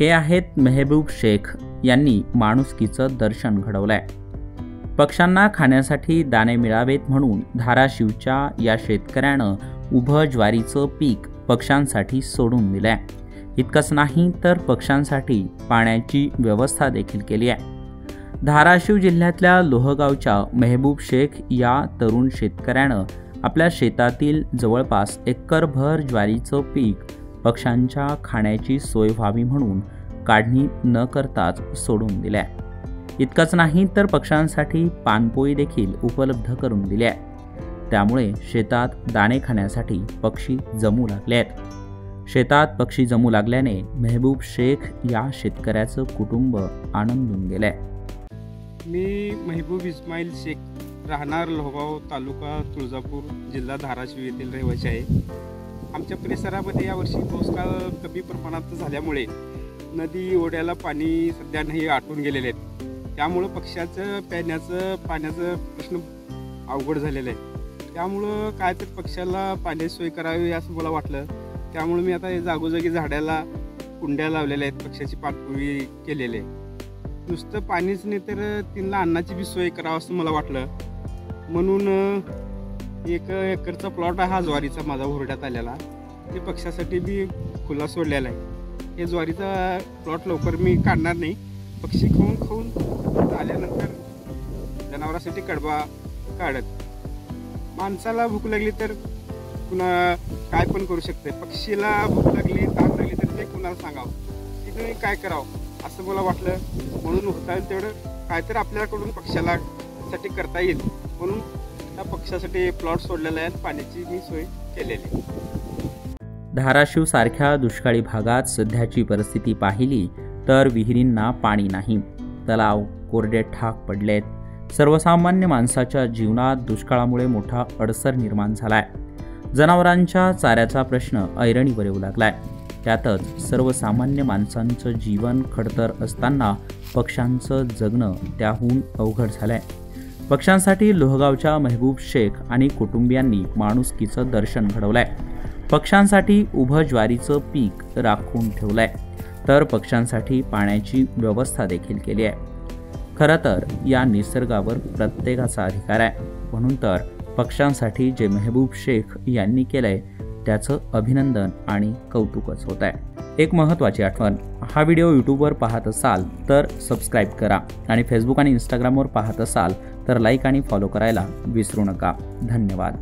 हे आहेत मेहबूब शेख यांनी माणुसकीचं दर्शन घडवलंय। पक्ष्यांना खाण्यासाठी दाणे मिळावेत म्हणून धाराशिवच्या या शेतकऱ्यानं उभं ज्वारीचं पीक पक्ष्यांसाठी सोडून दिलंय। इतकंच नाही तर पक्ष्यांसाठी पाण्याची व्यवस्था देखील केली आहे। धाराशिव जिल्ह्यातल्या लोहगावच्या मेहबूब शेख या तरुण शेतकऱ्यानं आपल्या शेतातील जवळपास एकरभर ज्वारीचं पीक पक्ष्यांच्या खाण्याची सोय व्हावी म्हणून काढणी न करताच सोडून दिलंय। इतकंच नाही तर पक्ष्यांसाठी पानपोळी देखील उपलब्ध करून दिली आहे। त्यामुळे शेतात दाणे खाण्यासाठी पक्षी जमू लागले आहेत। शेतात पक्षी जमू लागल्याने मेहबूब शेख या शेतकऱ्याचं कुटुंब आनंदून गेलंय। मी मेहबूब इस्माईल शेख, राहणार लोहगाव, तालुका तुळजापूर, जिल्हा धाराशिव येथील रहिवासी आहे। आमच्या परिसरामध्ये यावर्षी पाऊसकाळ कमी प्रमाणात झाल्यामुळे नदी ओढ्याला पाणी सध्या नाही आटून गेलेले आहेत। त्यामुळं पक्ष्याचं पाण्याचं प्रश्न अवघड झालेला आहे। त्यामुळं काय तर पक्ष्याला पाण्याची सोय करावी असं मला वाटलं। त्यामुळे मी आता जागोजागी झाडाला कुंड्या लावलेल्या आहेत, पक्ष्याची पाणपोळी केलेली आहे। नुसतं पाणीच नाही तर त्यांना अन्नाची बी सोय करावं असं मला वाटलं, म्हणून 1 एकरचा प्लॉट हा ज्वारीचा माझा हुरड्यात आलेला, ते पक्ष्यासाठी बी खुला सोडलेला आहे। हे ज्वारीचा प्लॉट लवकर मी काढणार नाही, पक्षी खाऊन आल्यानंतर जनावरांसाठी कडबा काढत। माणसाला भूक लागली तर पुन्हा काय पण करू शकते, पक्षीला भूक लागली ताप लागली तर ते कुणाला सांगावं, तिथे काय करावं असं मला वाटलं। म्हणून होता येईल तेवढं काय तर आपल्याकडून पक्ष्याला साठी करता येईल म्हणून त्या पक्ष्यासाठी प्लॉट सोडलेला आहे, पाण्याची मी सोय केलेली। धाराशिव सारख्या दुष्काळी भागात सध्याची परिस्थिती पाहिली तर विहिरींना पाणी नाही, तलाव कोरडे ठाक पडलेत। सर्वसामान्य माणसाच्या जीवनात दुष्काळामुळे मोठा अडसर निर्माण झालाय। जनावरांच्या चाऱ्याचा प्रश्न ऐरणीवर येऊ लागलाय। त्यातच सर्वसामान्य माणसांचं जीवन खडतर असताना पक्ष्यांचं जगणं त्याहून अवघड झालंय। पक्ष्यांसाठी लोहगावच्या मेहबूब शेख आणि कुटुंबियांनी माणुसकीचं दर्शन घडवलंय। पक्ष्यांसाठी उभं ज्वारीचं पीक राखून ठेवलंय, तर पक्ष्यांसाठी पाण्याची व्यवस्था देखील केली आहे। खरं तर या निसर्गावर प्रत्येकाचा अधिकार आहे, म्हणून तर पक्ष्यांसाठी जे मेहबूब शेख यांनी केलंय त्याचं अभिनंदन आणि कौतुकच होत आहे। एक महत्त्वाची आठवण, हा व्हिडिओ यूट्यूबवर पाहत असाल तर सबस्क्राईब करा आणि फेसबुक आणि इंस्टाग्रामवर पाहत असाल तर लाईक आणि फॉलो करायला विसरू नका। धन्यवाद।